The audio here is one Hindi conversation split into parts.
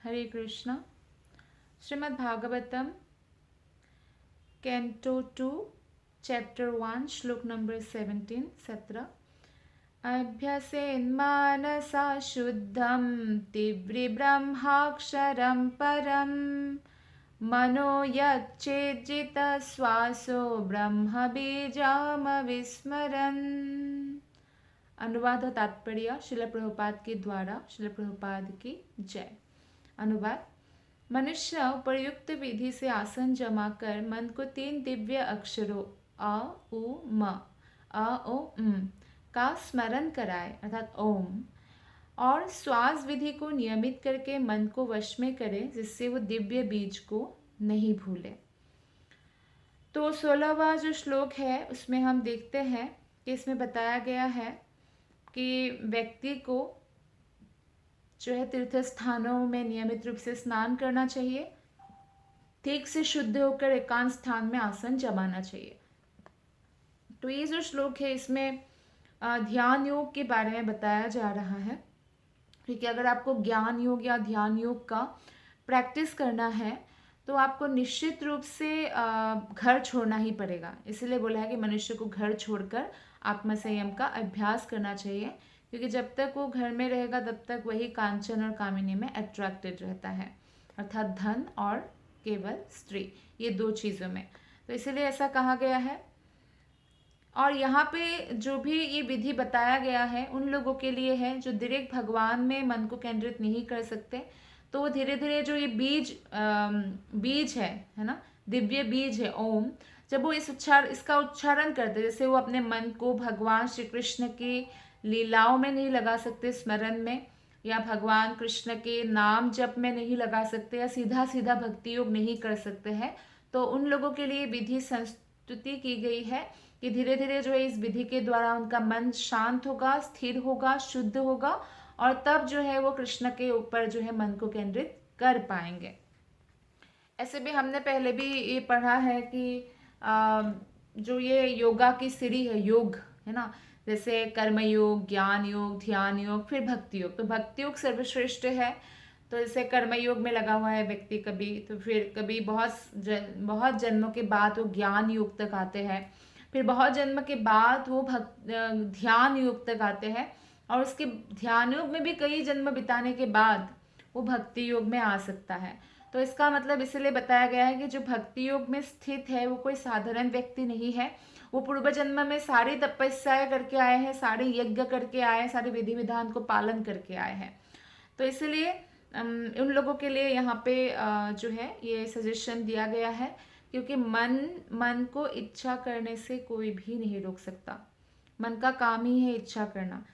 हरे कृष्णा। श्रीमद् भागवतम कैंटो 2 चैप्टर 1 श्लोक नंबर 17 अभ्यसेन्मानसा शुद्धं तीव्रब्रह्माक्षरं परं मनो यच्चेज्जितश्वासो ब्रह्मबीजामविस्मरन्। अनुवाद और तात्पर्य श्रील प्रभुपाद के द्वारा। श्रील प्रभुपाद की जय। अनुवाद। मनुष्य उपर्युक्त विधि से आसन जमा कर मन को 3 दिव्य अक्षरों अ उ म अ ओ का स्मरण कराए अर्थात ओम, और श्वास विधि को नियमित करके मन को वश में करे जिससे वो दिव्य बीज को नहीं भूले। तो 16वां जो श्लोक है उसमें हम देखते हैं कि इसमें बताया गया है कि व्यक्ति को जो है तीर्थ स्थानों में नियमित रूप से स्नान करना चाहिए, ठीक से शुद्ध होकर एकांत स्थान में आसन जमाना चाहिए। तो ये जो श्लोक है इसमें ध्यान योग के बारे में बताया जा रहा है, क्योंकि अगर आपको ज्ञान योग या ध्यान योग का प्रैक्टिस करना है तो आपको निश्चित रूप से घर छोड़ना ही पड़ेगा। इसलिए बोला है कि मनुष्य को घर छोड़कर आत्मसंयम का अभ्यास करना चाहिए, क्योंकि जब तक वो घर में रहेगा तब तक वही कांचन और कामिनी में अट्रैक्टेड रहता है, अर्थात धन और केवल स्त्री, ये 2 चीज़ों में। तो इसीलिए ऐसा कहा गया है। और यहाँ पे जो भी ये विधि बताया गया है उन लोगों के लिए है जो डायरेक्ट भगवान में मन को केंद्रित नहीं कर सकते। तो वो धीरे धीरे जो ये बीज है ना, दिव्य बीज है ओम, जब वो इसका उच्चारण करते, जैसे वो अपने मन को भगवान श्री कृष्ण की लीलाओं में नहीं लगा सकते स्मरण में, या भगवान कृष्ण के नाम जप में नहीं लगा सकते, या सीधा सीधा भक्ति योग नहीं कर सकते हैं, तो उन लोगों के लिए विधि संस्तुति की गई है कि धीरे धीरे जो है इस विधि के द्वारा उनका मन शांत होगा, स्थिर होगा, शुद्ध होगा, और तब जो है वो कृष्ण के ऊपर जो है मन को केंद्रित कर पाएंगे। ऐसे भी हमने पहले भी ये पढ़ा है कि जो ये योगा की सीढ़ी है, योग है ना, जैसे कर्म योग, ज्ञान योग, ध्यान योग, फिर भक्ति योग। तो भक्ति योग सर्वश्रेष्ठ है। तो जैसे कर्म योग में लगा हुआ है व्यक्ति कभी, तो फिर कभी बहुत जन्मों के बाद वो ज्ञान योग तक आते हैं, फिर बहुत जन्म के बाद वो ध्यान योग तक आते हैं, और उसके ध्यान योग में भी कई जन्म बिताने के बाद वो भक्ति योग में आ सकता है। तो इसका मतलब इसलिए बताया गया है कि जो भक्ति योग में स्थित है वो कोई साधारण व्यक्ति नहीं है, वो पूर्व जन्म में सारी तपस्याएं करके आए हैं, सारे यज्ञ करके आए हैं, सारे विधि विधान को पालन करके आए हैं। तो इसलिए उन लोगों के लिए यहाँ पे जो है ये सजेशन दिया गया है, क्योंकि मन को इच्छा करने से कोई भी नहीं रोक सकता। मन का काम ही है इच्छा करना,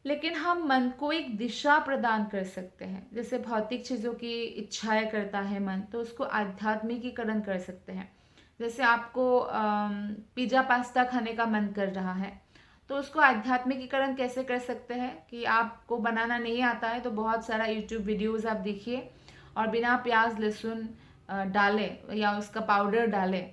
लेकिन हम मन को एक दिशा प्रदान कर सकते हैं। जैसे भौतिक चीज़ों की इच्छाएं करता है मन, तो उसको आध्यात्मिकीकरण कर सकते हैं। जैसे आपको पिज़्ज़ा पास्ता खाने का मन कर रहा है, तो उसको आध्यात्मिकीकरण कैसे कर सकते हैं कि आपको बनाना नहीं आता है तो बहुत सारा यूट्यूब वीडियोस आप देखिए और बिना प्याज लहसुन डाले या उसका पाउडर डाले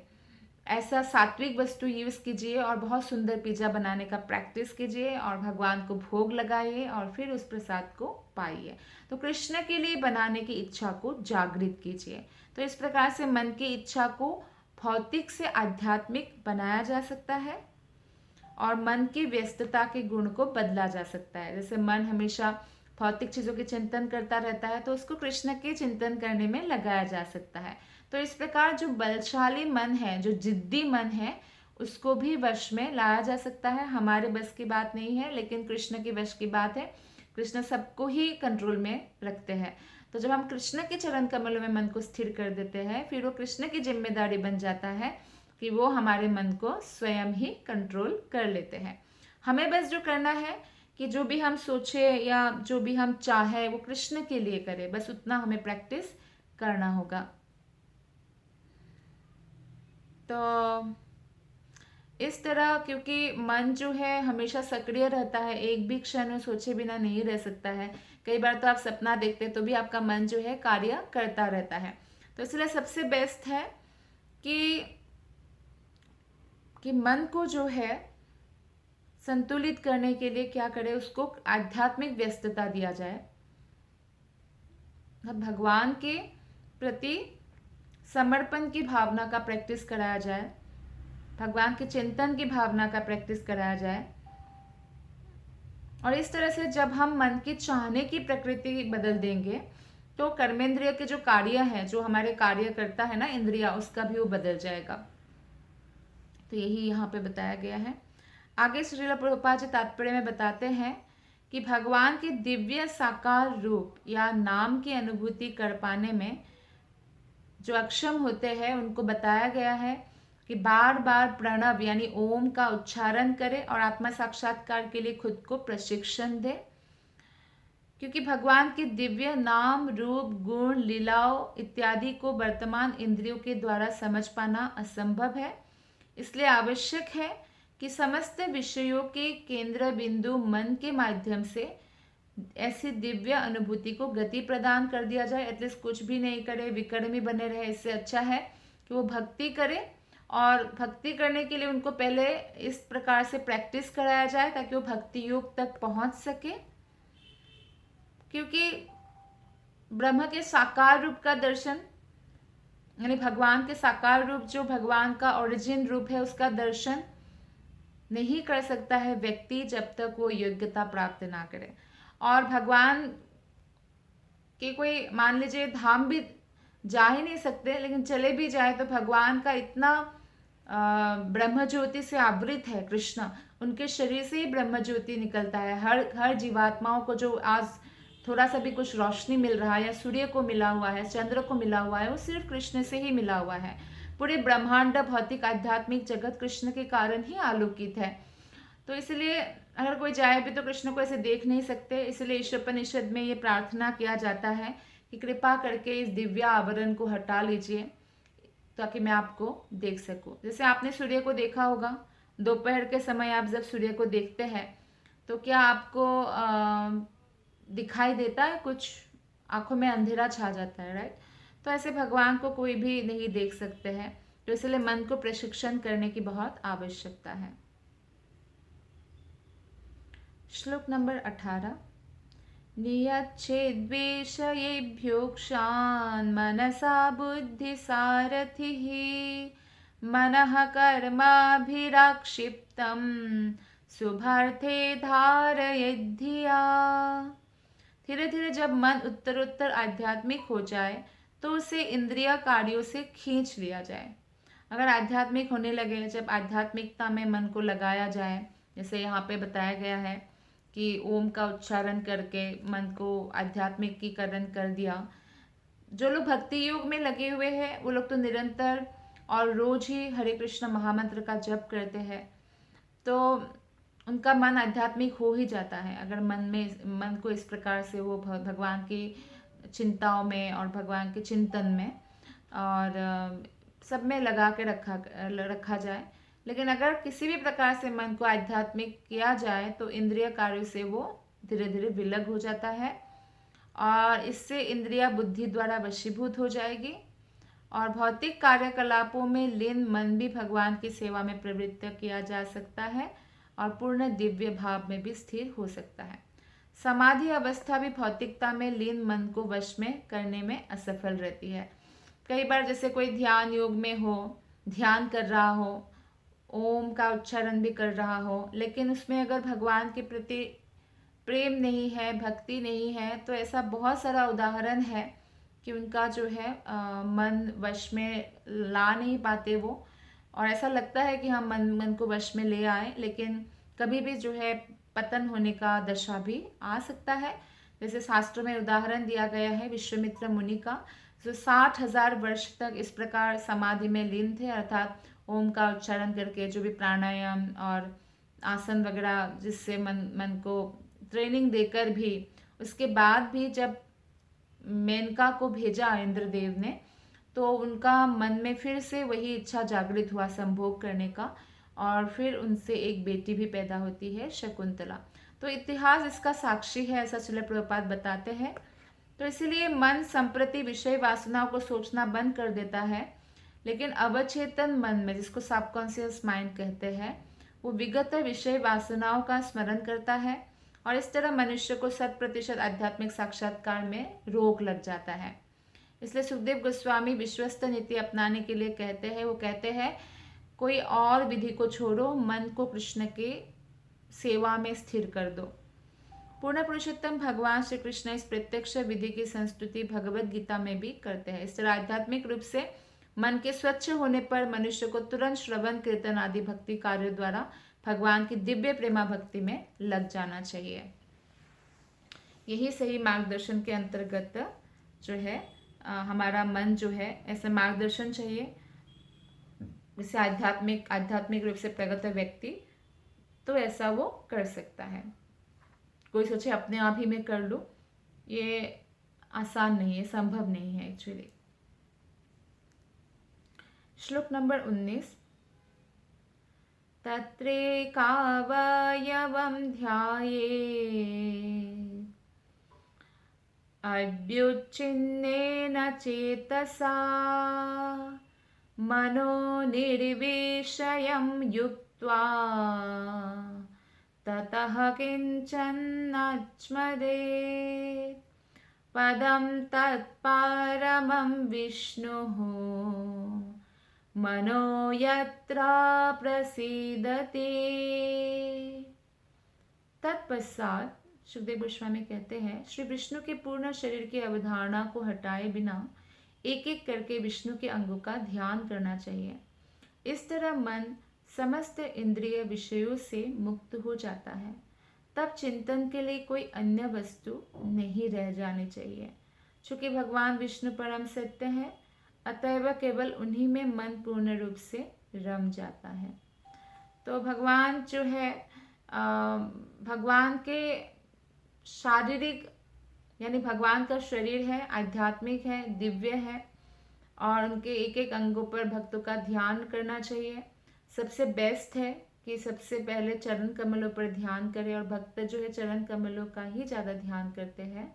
ऐसा सात्विक वस्तु यूज़ कीजिए और बहुत सुंदर पिज़्ज़ा बनाने का प्रैक्टिस कीजिए और भगवान को भोग लगाइए और फिर उस प्रसाद को पाइए। तो कृष्ण के लिए बनाने की इच्छा को जागृत कीजिए। तो इस प्रकार से मन की इच्छा को भौतिक से आध्यात्मिक बनाया जा सकता है और मन की व्यस्तता के गुण को बदला जा सकता है। जैसे मन हमेशा भौतिक चीज़ों के चिंतन करता रहता है, तो उसको कृष्ण के चिंतन करने में लगाया जा सकता है। तो इस प्रकार जो बलशाली मन है, जो जिद्दी मन है, उसको भी वश में लाया जा सकता है। हमारे बस की बात नहीं है, लेकिन कृष्ण की वश की बात है। कृष्ण सबको ही कंट्रोल में रखते हैं। तो जब हम कृष्ण के चरण कमलों में मन को स्थिर कर देते हैं, फिर वो कृष्ण की जिम्मेदारी बन जाता है कि वो हमारे मन को स्वयं ही कंट्रोल कर लेते हैं। हमें बस जो करना है कि जो भी हम सोचे या जो भी हम चाहे वो कृष्ण के लिए करें, बस उतना हमें प्रैक्टिस करना होगा। तो इस तरह, क्योंकि मन जो है हमेशा सक्रिय रहता है, एक भी क्षण में सोचे बिना नहीं रह सकता है। कई बार तो आप सपना देखते तो भी आपका मन जो है कार्य करता रहता है। तो इसलिए सबसे बेस्ट है कि मन को जो है संतुलित करने के लिए क्या करें, उसको आध्यात्मिक व्यस्तता दिया जाए। भगवान के प्रति समर्पण की भावना का प्रैक्टिस कराया जाए, भगवान के चिंतन की भावना का प्रैक्टिस कराया जाए। और इस तरह से जब हम मन की चाहने की प्रकृति बदल देंगे तो कर्मेंद्रिय के जो कार्य है, जो हमारे कार्य करता है ना इंद्रिया, उसका भी वो बदल जाएगा। तो यही यहाँ पे बताया गया है। आगे श्रील प्रभुपाद जी तात्पर्य में बताते हैं कि भगवान के दिव्य साकार रूप या नाम की अनुभूति कर पाने में जो अक्षम होते हैं उनको बताया गया है कि बार बार प्रणव यानी ओम का उच्चारण करें और आत्मा साक्षात्कार के लिए खुद को प्रशिक्षण दे, क्योंकि भगवान के दिव्य नाम रूप गुण लीलाओं इत्यादि को वर्तमान इंद्रियों के द्वारा समझ पाना असंभव है। इसलिए आवश्यक है कि समस्त विषयों के केंद्र बिंदु मन के माध्यम से ऐसी दिव्य अनुभूति को गति प्रदान कर दिया जाए। एटलीस्ट कुछ भी नहीं करे, विकर्मी बने रहे, इससे अच्छा है कि वो भक्ति करे। और भक्ति करने के लिए उनको पहले इस प्रकार से प्रैक्टिस कराया जाए ताकि वो भक्ति योग तक पहुंच सके, क्योंकि ब्रह्म के साकार रूप का दर्शन यानी भगवान के साकार रूप, जो भगवान का ओरिजिन रूप है, उसका दर्शन नहीं कर सकता है व्यक्ति जब तक वो योग्यता प्राप्त ना करे। और भगवान के कोई मान लीजिए धाम भी जा ही नहीं सकते, लेकिन चले भी जाए तो भगवान का इतना ब्रह्म ज्योति से आवृत है कृष्ण, उनके शरीर से ही ब्रह्म ज्योति निकलता है। हर जीवात्माओं को जो आज थोड़ा सा भी कुछ रोशनी मिल रहा है या सूर्य को मिला हुआ है, चंद्र को मिला हुआ है, वो सिर्फ कृष्ण से ही मिला हुआ है। पूरे ब्रह्मांड भौतिक आध्यात्मिक जगत कृष्ण के कारण ही आलोकित है। तो इसलिए अगर कोई जाए भी तो कृष्ण को ऐसे देख नहीं सकते। इसलिए ईशोपनिषद में ये प्रार्थना किया जाता है कि कृपा करके इस दिव्य आवरण को हटा लीजिए ताकि मैं आपको देख सकूं। जैसे आपने सूर्य को देखा होगा, दोपहर के समय आप जब सूर्य को देखते हैं तो क्या आपको दिखाई देता है कुछ? आंखों में अंधेरा छा जाता है, राइट? तो ऐसे भगवान को कोई भी नहीं देख सकते हैं। तो इसलिए मन को प्रशिक्षण करने की बहुत आवश्यकता है। श्लोक नंबर 18। नियच्छेद्वेषयेभ्योक्षान् मनसा बुद्धिसारथिः मनः कर्माभिराक्षिप्तं शुभार्थे धारयेद्धिया। धीरे धीरे जब मन उत्तरोत्तर आध्यात्मिक हो जाए तो उसे इंद्रिय कार्यों से खींच लिया जाए। अगर आध्यात्मिक होने लगे, जब आध्यात्मिकता में मन को लगाया जाए, जैसे यहाँ पे बताया गया है कि ओम का उच्चारण करके मन को आध्यात्मिकीकरण कर दिया। जो लोग भक्ति योग में लगे हुए हैं वो लोग तो निरंतर और रोज ही हरे कृष्ण महामंत्र का जप करते हैं, तो उनका मन आध्यात्मिक हो ही जाता है। अगर मन को इस प्रकार से वो भगवान की चिंताओं में और भगवान के चिंतन में और सब में लगा के रखा जाए। लेकिन अगर किसी भी प्रकार से मन को आध्यात्मिक किया जाए तो इंद्रिय कार्यों से वो धीरे धीरे विलग हो जाता है और इससे इंद्रिया बुद्धि द्वारा वशीभूत हो जाएगी और भौतिक कार्यकलापों में लीन मन भी भगवान की सेवा में प्रवृत्त किया जा सकता है और पूर्ण दिव्य भाव में भी स्थिर हो सकता है। समाधि अवस्था भी भौतिकता में लीन मन को वश में करने में असफल रहती है। कई बार जैसे कोई ध्यान योग में हो, ध्यान कर रहा हो, ओम का उच्चारण भी कर रहा हो, लेकिन उसमें अगर भगवान के प्रति प्रेम नहीं है, भक्ति नहीं है, तो ऐसा बहुत सारा उदाहरण है कि उनका जो है मन वश में ला नहीं पाते वो, और ऐसा लगता है कि हम मन को वश में ले आए, लेकिन कभी भी जो है पतन होने का दशा भी आ सकता है। जैसे शास्त्रों में उदाहरण दिया गया है विश्वामित्र मुनि का, जो 60,000 वर्ष तक इस प्रकार समाधि में लीन थे, अर्थात ओम का उच्चारण करके जो भी प्राणायाम और आसन वगैरह जिससे मन को ट्रेनिंग देकर भी, उसके बाद भी जब मेनका को भेजा इंद्रदेव ने तो उनका मन में फिर से वही इच्छा जागृत हुआ संभोग करने का, और फिर उनसे एक बेटी भी पैदा होती है शकुंतला। तो इतिहास इसका साक्षी है, ऐसा श्रील प्रभुपाद बताते हैं। तो इसीलिए मन संप्रति विषय वासनाओं को सोचना बंद कर देता है, लेकिन अवचेतन मन में, जिसको सबकॉन्शियस माइंड कहते हैं, वो विगत विषय वासनाओं का स्मरण करता है और इस तरह मनुष्य को 100% आध्यात्मिक साक्षात्कार में रोक लग जाता है। इसलिए सुखदेव गोस्वामी विश्वस्त नीति अपनाने के लिए कहते हैं, वो कहते हैं कोई और विधि को छोड़ो, मन को कृष्ण के सेवा में स्थिर कर दो। पूर्ण पुरुषोत्तम भगवान श्री कृष्ण इस प्रत्यक्ष विधि की संस्तुति भगवत गीता में भी करते हैं। इस तरह आध्यात्मिक रूप से मन के स्वच्छ होने पर मनुष्य को तुरंत श्रवण कीर्तन आदि भक्ति कार्यों द्वारा भगवान की दिव्य प्रेमा भक्ति में लग जाना चाहिए। यही सही मार्गदर्शन के अंतर्गत जो है हमारा मन जो है ऐसे मार्गदर्शन चाहिए, जैसे आध्यात्मिक रूप से प्रगत व्यक्ति तो ऐसा वो कर सकता है। कोई सोचे अपने आप ही मैं कर लूँ, ये आसान नहीं है, संभव नहीं है एक्चुअली। श्लोक नंबर 19। तत्रेकावयवं ध्यायेत् अभ्युच्चिन्नेन चेतसा मनो निर्विषयं युक्त्वा ततः किञ्चन्नच्मदेत् पदं तत्परमं विष्णुः मनो यत्र प्रसीदते। तत्पश्चात सुखदेव गोस्वामी कहते हैं, श्री विष्णु के पूर्ण शरीर की अवधारणा को हटाए बिना एक एक करके विष्णु के अंगों का ध्यान करना चाहिए। इस तरह मन समस्त इंद्रिय विषयों से मुक्त हो जाता है। तब चिंतन के लिए कोई अन्य वस्तु नहीं रह जानी चाहिए। चूँकि भगवान विष्णु परम सत्य है, अतएव केवल उन्हीं में मन पूर्ण रूप से रम जाता है। तो भगवान जो है भगवान के शारीरिक यानी भगवान का शरीर है, आध्यात्मिक है, दिव्य है और उनके एक एक अंगों पर भक्तों का ध्यान करना चाहिए। सबसे बेस्ट है कि सबसे पहले चरण कमलों पर ध्यान करें और भक्त जो है चरण कमलों का ही ज़्यादा ध्यान करते हैं।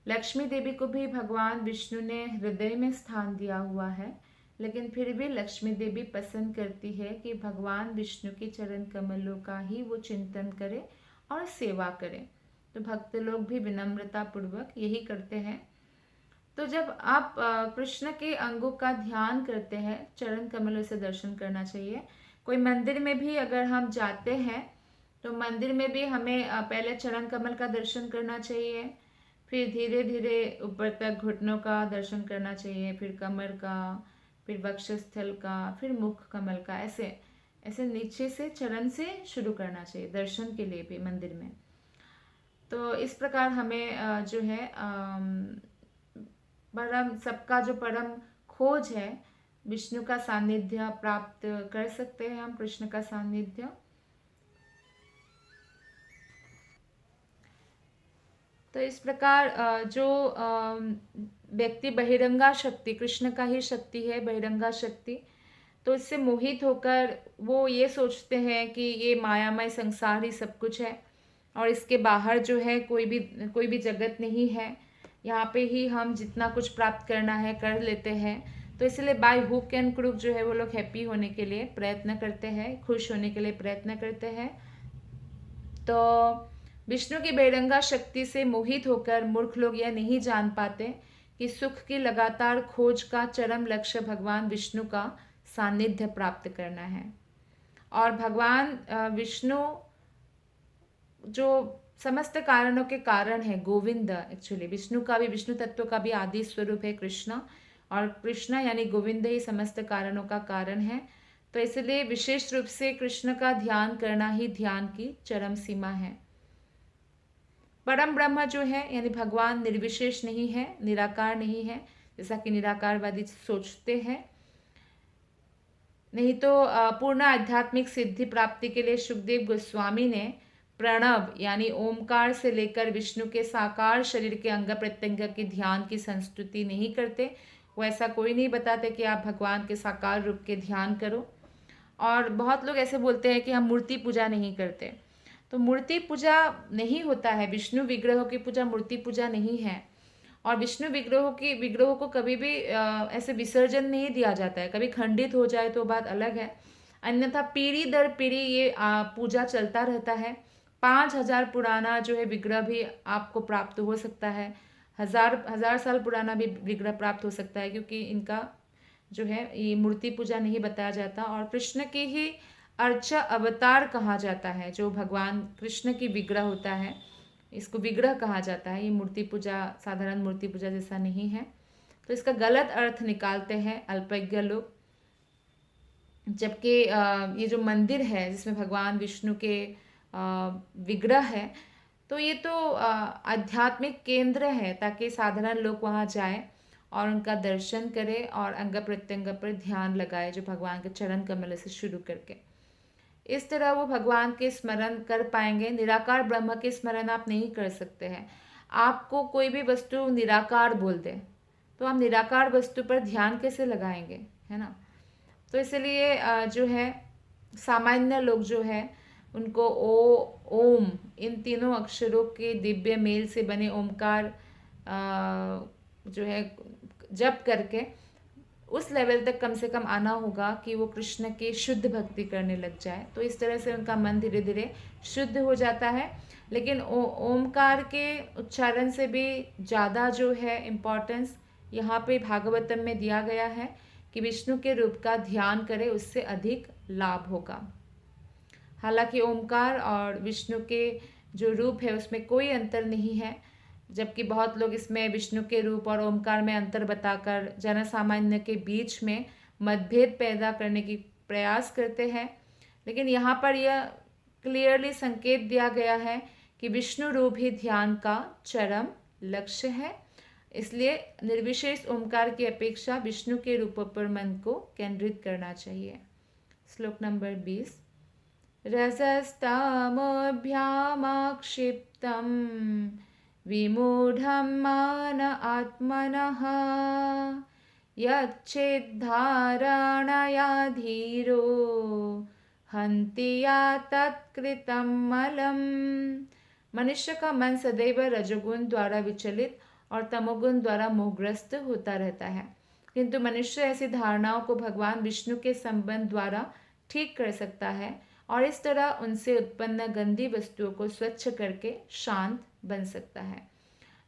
लक्ष्मी देवी को भी भगवान विष्णु ने हृदय में स्थान दिया हुआ है, लेकिन फिर भी लक्ष्मी देवी पसंद करती है कि भगवान विष्णु के चरण कमलों का ही वो चिंतन करे और सेवा करें। तो भक्त लोग भी विनम्रता पूर्वक यही करते हैं। तो जब आप कृष्ण के अंगों का ध्यान करते हैं, चरण कमलों से दर्शन करना चाहिए। कोई मंदिर में भी अगर हम जाते हैं तो मंदिर में भी हमें पहले चरण कमल का दर्शन करना चाहिए, फिर धीरे धीरे ऊपर तक घुटनों का दर्शन करना चाहिए, फिर कमर का, फिर वक्षस्थल का, फिर मुख कमल का, ऐसे ऐसे नीचे से चरण से शुरू करना चाहिए दर्शन के लिए भी मंदिर में। तो इस प्रकार हमें जो है परम सबका जो परम खोज है विष्णु का सानिध्य प्राप्त कर सकते हैं हम, कृष्ण का सानिध्य। तो इस प्रकार जो व्यक्ति बहिरंगा शक्ति, कृष्ण का ही शक्ति है बहिरंगा शक्ति, तो इससे मोहित होकर वो ये सोचते हैं कि ये मायामय संसार ही सब कुछ है और इसके बाहर जो है कोई भी जगत नहीं है, यहाँ पे ही हम जितना कुछ प्राप्त करना है कर लेते हैं। तो इसलिए बाय हुक एंड क्रुक जो है वो लोग हैप्पी होने के लिए प्रयत्न करते हैं, खुश होने के लिए प्रयत्न करते हैं। तो विष्णु की बेरंगा शक्ति से मोहित होकर मूर्ख लोग यह नहीं जान पाते कि सुख की लगातार खोज का चरम लक्ष्य भगवान विष्णु का सानिध्य प्राप्त करना है। और भगवान विष्णु जो समस्त कारणों के कारण है, गोविंद, एक्चुअली विष्णु का भी, विष्णु तत्व का भी आदि स्वरूप है कृष्ण, और कृष्ण यानी गोविंद ही समस्त कारणों का कारण है। तो इसलिए विशेष रूप से कृष्ण का ध्यान करना ही ध्यान की चरम सीमा है। परम ब्रह्म जो है यानी भगवान निर्विशेष नहीं है, निराकार नहीं है, जैसा कि निराकारवादी सोचते हैं। नहीं तो पूर्ण आध्यात्मिक सिद्धि प्राप्ति के लिए सुखदेव गोस्वामी ने प्रणव यानी ओमकार से लेकर विष्णु के साकार शरीर के अंग प्रत्यंग के ध्यान की संस्तुति नहीं करते। वो ऐसा कोई नहीं बताते कि आप भगवान के साकार रूप के ध्यान करो। और बहुत लोग ऐसे बोलते हैं कि हम मूर्ति पूजा नहीं करते। तो मूर्ति पूजा नहीं होता है, विष्णु विग्रहों की पूजा मूर्ति पूजा नहीं है। और विष्णु विग्रहों को कभी भी ऐसे विसर्जन नहीं दिया जाता है। कभी खंडित हो जाए तो बात अलग है, अन्यथा पीढ़ी दर पीढ़ी ये पूजा चलता रहता है। 5000 पुराना जो है विग्रह भी आपको प्राप्त हो सकता है, हजार साल पुराना भी विग्रह प्राप्त हो सकता है, क्योंकि इनका जो है ये मूर्ति पूजा नहीं बताया जाता। और कृष्ण की ही अर्चा अवतार कहा जाता है, जो भगवान कृष्ण की विग्रह होता है इसको विग्रह कहा जाता है। ये मूर्ति पूजा साधारण मूर्ति पूजा जैसा नहीं है। तो इसका गलत अर्थ निकालते हैं अल्पज्ञ लोग। जबकि ये जो मंदिर है जिसमें भगवान विष्णु के विग्रह है, तो ये तो आध्यात्मिक केंद्र है, ताकि साधारण लोग वहाँ जाएं और उनका दर्शन करें और अंग प्रत्यंग पर ध्यान लगाए, जो भगवान के चरण कमल से शुरू करके। इस तरह वो भगवान के स्मरण कर पाएंगे। निराकार ब्रह्म के स्मरण आप नहीं कर सकते हैं। आपको कोई भी वस्तु निराकार बोल दे तो आप निराकार वस्तु पर ध्यान कैसे लगाएंगे, है ना। तो इसलिए जो है सामान्य लोग जो है उनको ओम इन तीनों अक्षरों के दिव्य मेल से बने ओमकार जो है जप करके उस लेवल तक कम से कम आना होगा कि वो कृष्ण की शुद्ध भक्ति करने लग जाए। तो इस तरह से उनका मन धीरे धीरे शुद्ध हो जाता है। लेकिन ओमकार के उच्चारण से भी ज़्यादा जो है इम्पोर्टेंस यहाँ पे भागवतम में दिया गया है कि विष्णु के रूप का ध्यान करें, उससे अधिक लाभ होगा। हालांकि ओमकार और विष्णु के जो रूप है उसमें कोई अंतर नहीं है, जबकि बहुत लोग इसमें विष्णु के रूप और ओमकार में अंतर बताकर जन सामान्य के बीच में मतभेद पैदा करने की प्रयास करते हैं। लेकिन यहाँ पर यह क्लियरली संकेत दिया गया है कि विष्णु रूप ही ध्यान का चरम लक्ष्य है। इसलिए निर्विशेष ओमकार की अपेक्षा विष्णु के रूप पर मन को केंद्रित करना चाहिए। श्लोक नंबर 20। रजस्तामोभ्यामाक्षिप्तं विमूढं मान आत्मनः यच्चेद्धारणया धीरो हन्ति या तत्कृतं मलम्। मनुष्य का मन सदैव रजोगुण द्वारा विचलित और तमोगुण द्वारा मोहग्रस्त होता रहता है, किंतु मनुष्य ऐसी धारणाओं को भगवान विष्णु के संबंध द्वारा ठीक कर सकता है और इस तरह उनसे उत्पन्न गंदी वस्तुओं को स्वच्छ करके शांत बन सकता है।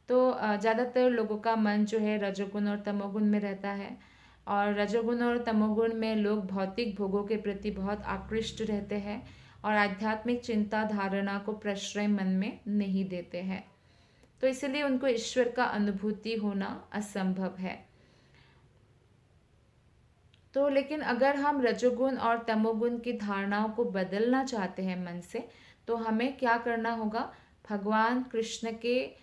तो ज़्यादातर लोगों का मन जो है रजोगुण और तमोगुण में रहता है, और रजोगुण और तमोगुण में लोग भौतिक भोगों के प्रति बहुत आकृष्ट रहते हैं और आध्यात्मिक चिंता धारणा को प्रश्रय मन में नहीं देते हैं। तो इसलिए उनको ईश्वर का अनुभूति होना असंभव है। तो लेकिन अगर हम रजोगुण और तमोगुण की धारणाओं को बदलना चाहते हैं मन से, तो हमें क्या करना होगा? भगवान कृष्ण के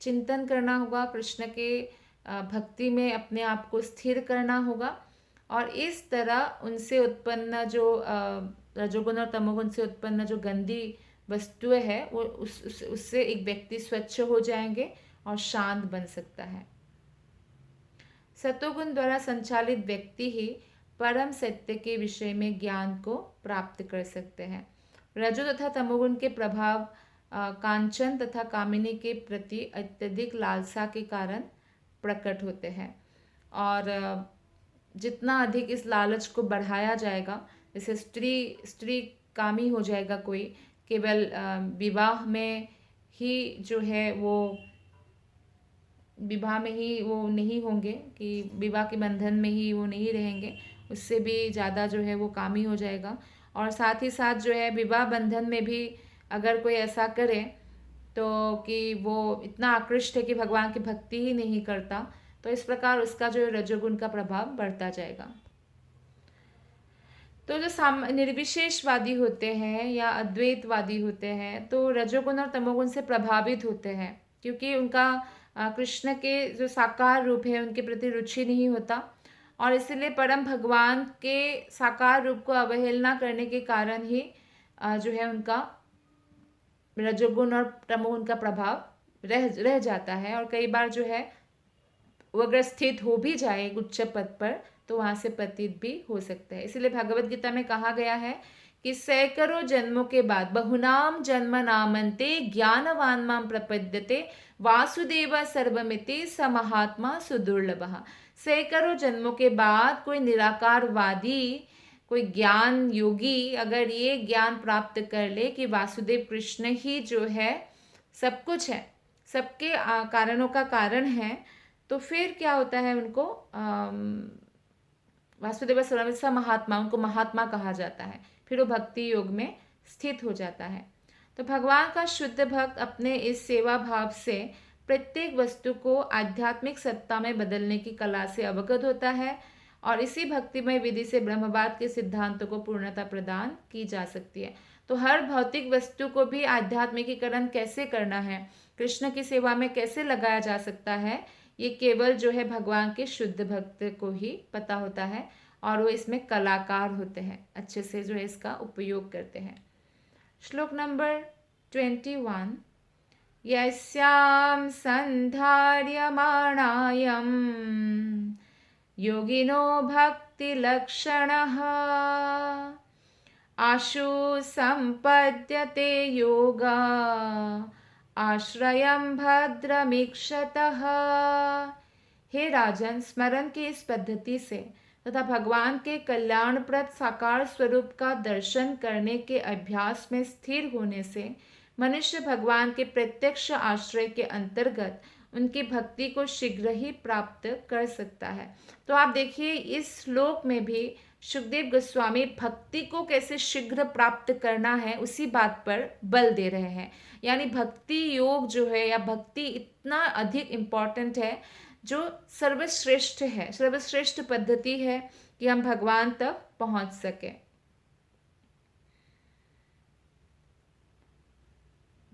चिंतन करना होगा, कृष्ण के भक्ति में अपने आप को स्थिर करना होगा, और इस तरह उनसे उत्पन्न जो रजोगुण और तमोगुण से उत्पन्न जो गंदी वस्तुएं है वो उससे एक व्यक्ति स्वच्छ हो जाएंगे और शांत बन सकता है। सतोगुण द्वारा संचालित व्यक्ति ही परम सत्य के विषय में ज्ञान को प्राप्त कर सकते हैं। रजो तथा तमोगुण के प्रभाव कांचन तथा कामिनी के प्रति अत्यधिक लालसा के कारण प्रकट होते हैं, और जितना अधिक इस लालच को बढ़ाया जाएगा, जैसे स्त्री कामी हो जाएगा कोई, केवल विवाह में ही जो है वो विवाह में ही वो नहीं होंगे कि विवाह के बंधन में ही वो नहीं रहेंगे, उससे भी ज़्यादा जो है वो कामी हो जाएगा। और साथ ही साथ जो है विवाह बंधन में भी अगर कोई ऐसा करे तो कि वो इतना आकृष्ट है कि भगवान की भक्ति ही नहीं करता, तो इस प्रकार उसका जो रजोगुण का प्रभाव बढ़ता जाएगा। तो जो निर्विशेषवादी होते हैं या अद्वैतवादी होते हैं तो रजोगुण और तमोगुण से प्रभावित होते हैं, क्योंकि उनका कृष्ण के जो साकार रूप है उनके प्रति रुचि नहीं होता, और इसलिए परम भगवान के साकार रूप को अवहेलना करने के कारण ही जो है उनका रजोगुण और तमोगुण का प्रभाव रह जाता है। और कई बार जो है वो अगर स्थित हो भी जाए उच्च पद पर तो वहाँ से पतित भी हो सकता है। इसलिए भगवत गीता में कहा गया है कि सैकड़ों जन्मों के बाद बहुनाम जन्म नामन्ते ज्ञानवान माम प्रपद्यते वासुदेव सर्वमिति स महात्मा सुदुर्लभः। सैकड़ों जन्मों के बाद कोई निराकारवादी कोई ज्ञान योगी अगर ये ज्ञान प्राप्त कर ले कि वासुदेव कृष्ण ही जो है सब कुछ है, सबके कारणों का कारण है, तो फिर क्या होता है, उनको वासुदेव सर्वमित्सा महात्मा, उनको महात्मा कहा जाता है। फिर वो भक्ति योग में स्थित हो जाता है। तो भगवान का शुद्ध भक्त अपने इस सेवा भाव से प्रत्येक वस्तु को आध्यात्मिक सत्ता में बदलने की कला से अवगत होता है और इसी भक्तिमय विधि से ब्रह्मवाद के सिद्धांतों को पूर्णता प्रदान की जा सकती है। तो हर भौतिक वस्तु को भी आध्यात्मिकीकरण कैसे करना है, कृष्ण की सेवा में कैसे लगाया जा सकता है, ये केवल जो है भगवान के शुद्ध भक्त को ही पता होता है और वो इसमें कलाकार होते हैं, अच्छे से जो है इसका उपयोग करते हैं। श्लोक नंबर 21। यस्यां संधार्यमाणायं योगिनो भक्तिलक्षणः आशु संपद्यते योगा आश्रयं भद्रमीक्षतः। हे राजन, स्मरण की इस पद्धति से तथा भगवान के कल्याणप्रद साकार स्वरूप का दर्शन करने के अभ्यास में स्थिर होने से मनुष्य भगवान के प्रत्यक्ष आश्रय के अंतर्गत उनकी भक्ति को शीघ्र ही प्राप्त कर सकता है। तो आप देखिए इस श्लोक में भी सुखदेव गोस्वामी भक्ति को कैसे शीघ्र प्राप्त करना है उसी बात पर बल दे रहे हैं। यानी भक्ति योग जो है या भक्ति इतना अधिक इम्पॉर्टेंट है, जो सर्वश्रेष्ठ है, सर्वश्रेष्ठ पद्धति है कि हम भगवान तक पहुंच सके।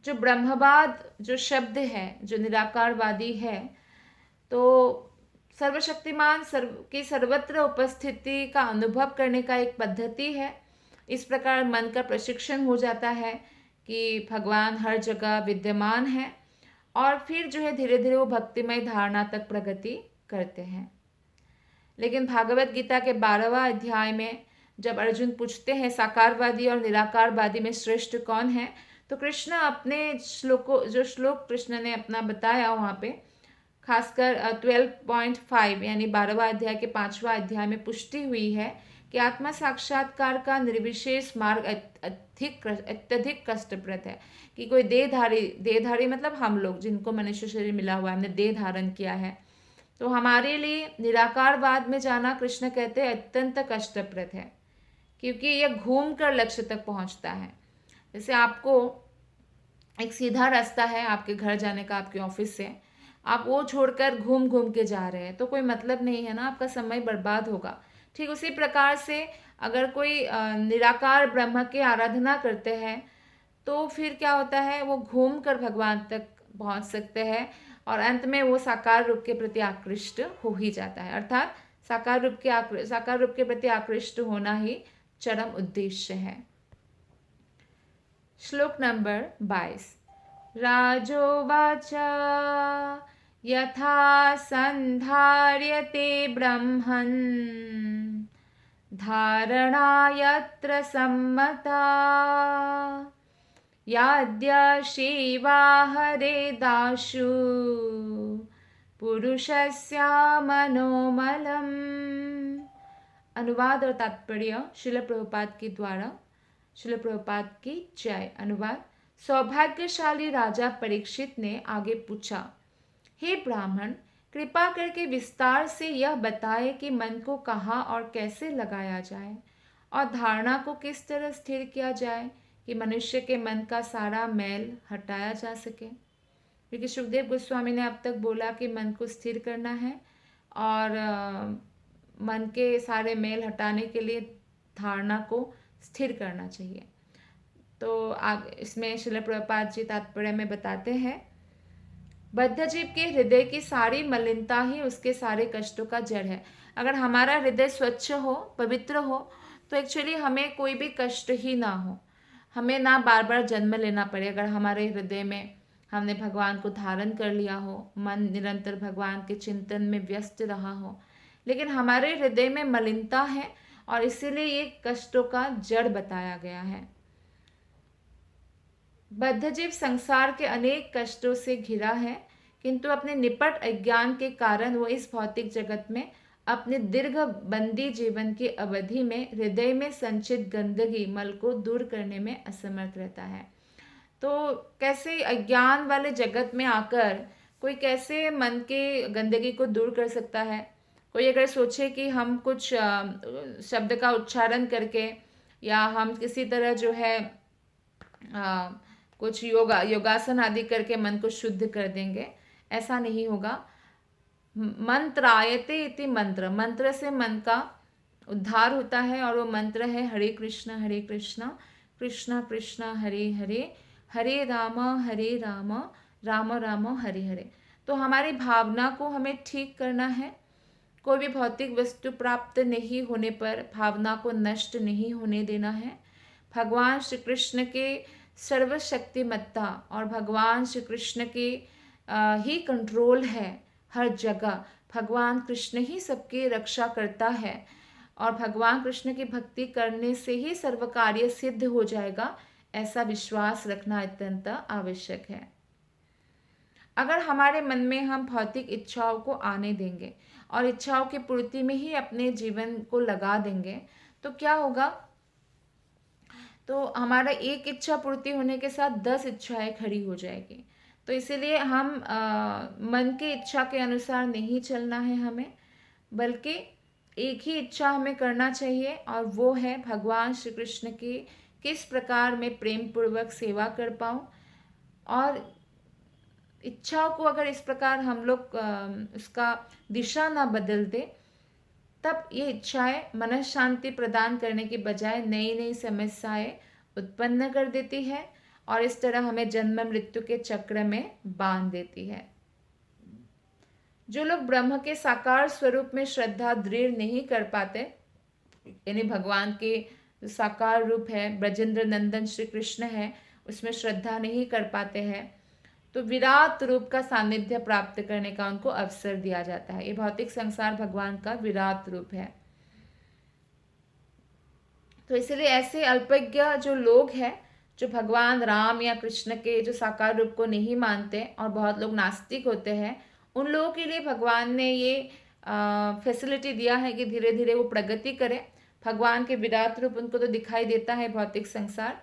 जो ब्रह्मवाद जो शब्द है, जो निराकारवादी है, तो सर्वशक्तिमान की सर्वत्र उपस्थिति का अनुभव करने का एक पद्धति है। इस प्रकार मन का प्रशिक्षण हो जाता है कि भगवान हर जगह विद्यमान है और फिर जो है धीरे धीरे वो भक्तिमय धारणा तक प्रगति करते हैं। लेकिन भागवत गीता के 12वां अध्याय में जब अर्जुन पूछते हैं साकारवादी और निराकारवादी में श्रेष्ठ कौन है, तो कृष्ण अपने जो श्लोक कृष्ण ने अपना बताया वहाँ पे खासकर 12.5 यानी 12वां अध्याय के 5वां अध्याय में पुष्टि हुई है कि आत्मा साक्षात्कार का निर्विशेष मार्ग अत्यधिक कष्टप्रद है। कि कोई देहधारी मतलब हम लोग जिनको मनुष्य शरीर मिला हुआ है, हमने देह धारण किया है, तो हमारे लिए निराकारवाद में जाना कृष्ण कहते हैं अत्यंत कष्टप्रद है, क्योंकि यह घूम कर लक्ष्य तक पहुंचता है। जैसे आपको एक सीधा रास्ता है आपके घर जाने का, आपके ऑफिस से, आप वो छोड़कर घूम घूम के जा रहे हैं तो कोई मतलब नहीं है ना, आपका समय बर्बाद होगा। ठीक उसी प्रकार से अगर कोई निराकार ब्रह्म की आराधना करते हैं तो फिर क्या होता है, वो घूम कर भगवान तक पहुंच सकते हैं और अंत में वो साकार रूप के प्रति आकृष्ट हो ही जाता है। अर्थात साकार रूप के प्रति आकृष्ट होना ही चरम उद्देश्य है। श्लोक नंबर 22। राजोवाच यथा संधार्यते ब्रह्मन् धारणा यत्र सम्मता याद्य शिवा हरेदाशु पुरुषस्य मनोमलम्। अनुवाद और तात्पर्य श्रील प्रभुपाद के द्वारा। श्रील प्रभुपाद की जय। अनुवाद। सौभाग्यशाली राजा परीक्षित ने आगे पूछा, हे ब्राह्मण, कृपा करके विस्तार से यह बताए कि मन को कहाँ और कैसे लगाया जाए और धारणा को किस तरह स्थिर किया जाए कि मनुष्य के मन का सारा मैल हटाया जा सके। क्योंकि सुखदेव गोस्वामी ने अब तक बोला कि मन को स्थिर करना है और मन के सारे मैल हटाने के लिए धारणा को स्थिर करना चाहिए। तो आगे इसमें श्रील प्रभुपाद जी तात्पर्य में बताते हैं, बद्ध जीव के हृदय की सारी मलिनता ही उसके सारे कष्टों का जड़ है। अगर हमारा हृदय स्वच्छ हो, पवित्र हो, तो एक्चुअली हमें कोई भी कष्ट ही ना हो, हमें ना बार बार जन्म लेना पड़े। अगर हमारे हृदय में हमने भगवान को धारण कर लिया हो, मन निरंतर भगवान के चिंतन में व्यस्त रहा हो, लेकिन हमारे हृदय में मलिनता है और इसीलिए ये कष्टों का जड़ बताया गया है। बद्धजीव संसार के अनेक कष्टों से घिरा है, किंतु अपने निपट अज्ञान के कारण वो इस भौतिक जगत में अपने दीर्घ बंदी जीवन की अवधि में हृदय में संचित गंदगी मल को दूर करने में असमर्थ रहता है। तो कैसे अज्ञान वाले जगत में आकर कोई कैसे मन के गंदगी को दूर कर सकता है? कोई अगर सोचे कि हम कुछ शब्द का उच्चारण करके या हम किसी तरह जो है आ, कुछ योगासन आदि करके मन को शुद्ध कर देंगे, ऐसा नहीं होगा। मंत्रायते इति मंत्र, मंत्र से मन का उद्धार होता है और वो मंत्र है हरे कृष्ण कृष्ण कृष्ण हरे हरे, हरे राम राम राम हरे हरे। तो हमारी भावना को हमें ठीक करना है। कोई भी भौतिक वस्तु प्राप्त नहीं होने पर भावना को नष्ट नहीं होने देना है। भगवान श्री कृष्ण के सर्वशक्तिमत्ता और भगवान श्री कृष्ण के ही कंट्रोल है हर जगह। भगवान कृष्ण ही सबकी रक्षा करता है और भगवान कृष्ण की भक्ति करने से ही सर्व कार्य सिद्ध हो जाएगा, ऐसा विश्वास रखना अत्यंत आवश्यक है। अगर हमारे मन में हम भौतिक इच्छाओं को आने देंगे और इच्छाओं की पूर्ति में ही अपने जीवन को लगा देंगे तो क्या होगा? तो हमारा एक इच्छा पूर्ति होने के साथ 10 इच्छाएं खड़ी हो जाएगी। तो इसीलिए हम मन की इच्छा के अनुसार नहीं चलना है हमें, बल्कि एक ही इच्छा हमें करना चाहिए और वो है भगवान श्री कृष्ण की किस प्रकार मैं प्रेम पूर्वक सेवा कर पाऊँ। और इच्छाओं को अगर इस प्रकार हम लोग उसका दिशा ना बदल दे, तब ये इच्छाएं मन शांति प्रदान करने की बजाय नई नई समस्याएं उत्पन्न कर देती है और इस तरह हमें जन्म मृत्यु के चक्र में बांध देती है। जो लोग ब्रह्म के साकार स्वरूप में श्रद्धा दृढ़ नहीं कर पाते, यानी भगवान के जो साकार रूप है ब्रजेंद्र नंदन श्री कृष्ण है, उसमें श्रद्धा नहीं कर पाते हैं, तो विराट रूप का सानिध्य प्राप्त करने का उनको अवसर दिया जाता है। ये भौतिक संसार भगवान का विराट रूप है। तो इसलिए ऐसे अल्पज्ञ जो लोग हैं, जो भगवान राम या कृष्ण के जो साकार रूप को नहीं मानते और बहुत लोग नास्तिक होते हैं, उन लोगों के लिए भगवान ने ये फैसिलिटी दिया है कि धीरे धीरे वो प्रगति करें। भगवान के विराट रूप उनको तो दिखाई देता है, भौतिक संसार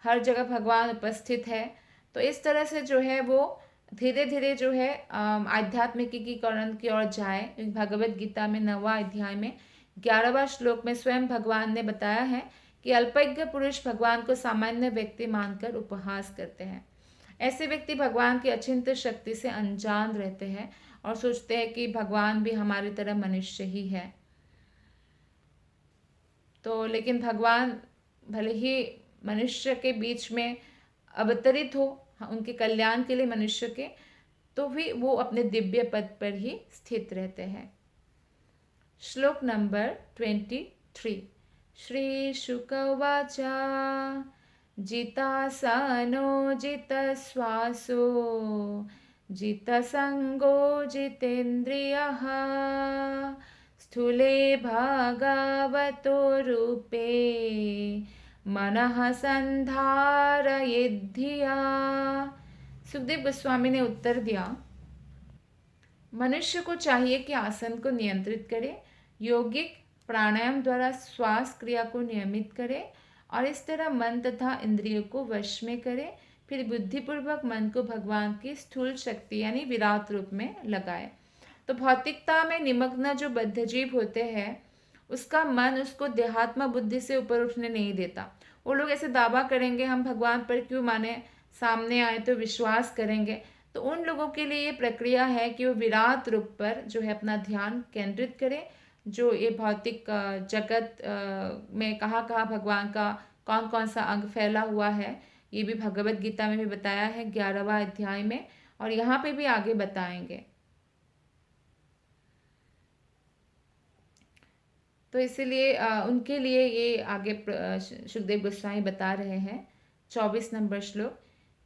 हर जगह भगवान उपस्थित है। तो इस तरह से जो है वो धीरे धीरे जो है आध्यात्मिकीकरण की ओर जाए। भगवत गीता में 9वां अध्याय में 11वां श्लोक में स्वयं भगवान ने बताया है कि अल्पज्ञ पुरुष भगवान को सामान्य व्यक्ति मानकर उपहास करते हैं। ऐसे व्यक्ति भगवान की अचिंत शक्ति से अनजान रहते हैं और सोचते हैं कि भगवान भी हमारी तरह मनुष्य ही है। तो लेकिन भगवान भले ही मनुष्य के बीच में अवतरित हो उनके कल्याण के लिए मनुष्य के, तो भी वो अपने दिव्य पद पर ही स्थित रहते हैं। श्लोक नंबर 23। श्री शुक उवाच जितासनो जितश्वासो जितसंगो जितेन्द्रियः स्थूले भागवतो रूपे मनः संधारयेद्धिया। सुखदेव गोस्वामी ने उत्तर दिया, मनुष्य को चाहिए कि आसन को नियंत्रित करे, यौगिक प्राणायाम द्वारा श्वास क्रिया को नियमित करे और इस तरह मन तथा इंद्रियों को वश में करे, फिर बुद्धिपूर्वक मन को भगवान की स्थूल शक्ति यानी विराट रूप में लगाए। तो भौतिकता में निमग्न जो बद्धजीव होते हैं, उसका मन उसको देहात्म बुद्धि से ऊपर उठने नहीं देता। वो लोग ऐसे दावा करेंगे हम भगवान पर क्यों माने, सामने आए तो विश्वास करेंगे। तो उन लोगों के लिए ये प्रक्रिया है कि वो विराट रूप पर जो है अपना ध्यान केंद्रित करें। जो ये भौतिक जगत में कहाँ कहाँ भगवान का कौन कौन सा अंग फैला हुआ है, ये भी भगवत गीता में भी बताया है 11वां अध्याय में, और यहाँ पे भी आगे बताएंगे। तो इसीलिए उनके लिए ये आगे सुखदेव गोस्वामी बता रहे हैं। 24 नंबर श्लोक।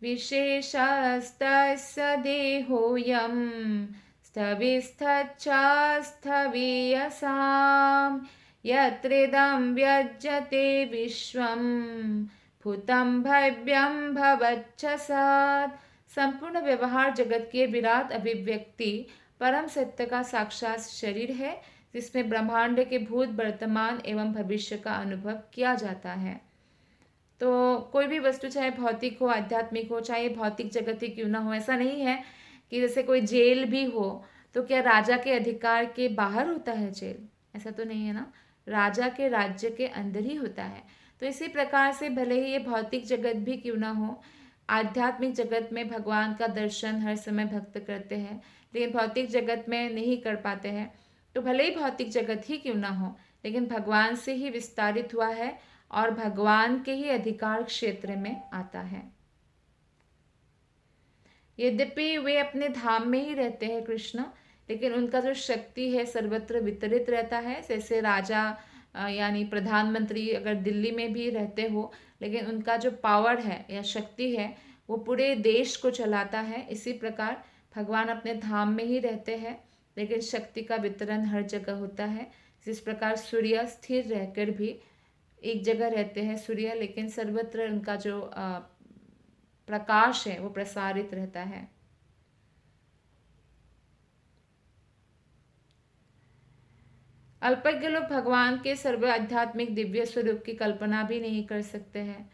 विशेषस्तस्य देहोऽयं स्थविस्थच्चास्थवीयसां यत्रेदं व्यज्यते विश्वं भूतं भव्यं भवच्चसात्। संपूर्ण व्यवहार जगत के विराट अभिव्यक्ति परम सत्य का साक्षात शरीर है, जिसमें ब्रह्मांड के भूत, वर्तमान एवं भविष्य का अनुभव किया जाता है। तो कोई भी वस्तु चाहे भौतिक हो, आध्यात्मिक हो, चाहे भौतिक जगत ही क्यों ना हो, ऐसा नहीं है कि जैसे कोई जेल भी हो तो क्या राजा के अधिकार के बाहर होता है जेल? ऐसा तो नहीं है ना, राजा के राज्य के अंदर ही होता है। तो इसी प्रकार से भले ही ये भौतिक जगत भी क्यों ना हो, आध्यात्मिक जगत में भगवान का दर्शन हर समय भक्त करते हैं, लेकिन भौतिक जगत में नहीं कर पाते हैं। तो भले ही भौतिक जगत ही क्यों ना हो, लेकिन भगवान से ही विस्तारित हुआ है और भगवान के ही अधिकार क्षेत्र में आता है। यद्यपि वे अपने धाम में ही रहते हैं कृष्ण, लेकिन उनका जो शक्ति है सर्वत्र वितरित रहता है। जैसे राजा यानी प्रधानमंत्री अगर दिल्ली में भी रहते हो, लेकिन उनका जो पावर है या शक्ति है वो पूरे देश को चलाता है। इसी प्रकार भगवान अपने धाम में ही रहते हैं, लेकिन शक्ति का वितरण हर जगह होता है। जिस प्रकार सूर्य स्थिर रहकर भी एक जगह रहते हैं सूर्य, लेकिन सर्वत्र उनका जो प्रकाश है वो प्रसारित रहता है। अल्पज्ञ लोग भगवान के सर्व आध्यात्मिक दिव्य स्वरूप की कल्पना भी नहीं कर सकते हैं।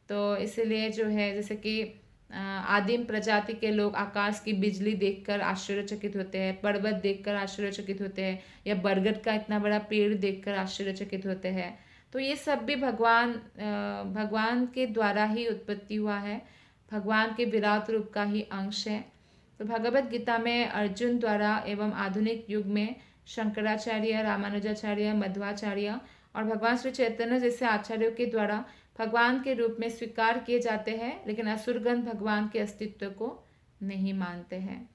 तो इसीलिए जो है, जैसे कि आदिम प्रजाति के लोग आकाश की बिजली देखकर आश्चर्यचकित होते हैं, पर्वत देखकर आश्चर्यचकित होते हैं, या बरगद का इतना बड़ा पेड़ देखकर आश्चर्यचकित होते हैं। तो ये सब भी भगवान के द्वारा ही उत्पत्ति हुआ है, भगवान के विराट रूप का ही अंश है। तो भगवत गीता में अर्जुन द्वारा एवं आधुनिक युग में शंकराचार्य, रामानुजाचार्य, मध्वाचार्य और भगवान श्री चैतन्य जैसे आचार्यों के द्वारा भगवान के रूप में स्वीकार किए जाते हैं, लेकिन असुरगण भगवान के अस्तित्व को नहीं मानते हैं।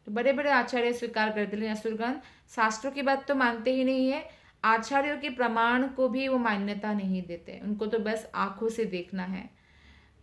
तो बड़े बड़े आचार्य स्वीकार करते, लेकिन असुरगण शास्त्रों की बात तो मानते ही नहीं है, आचार्यों के प्रमाण को भी वो मान्यता नहीं देते, उनको तो बस आंखों से देखना है।